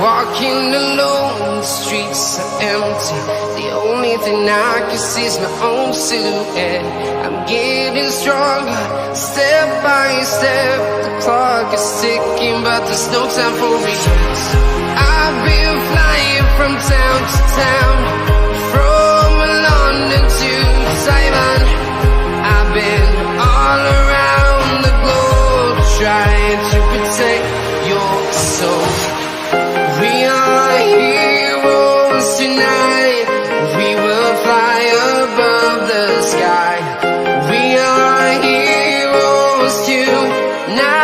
Walking alone, the streets are empty. The only thing I can see is my own silhouette. I'm getting stronger, step by step. The clock is ticking, but there's no time for regrets. I've been flying from town to town, from London to Taiwan. I've been all around the globe, trying to protect your soul. We are heroes tonight. We will fly above the sky. We are heroes tonight.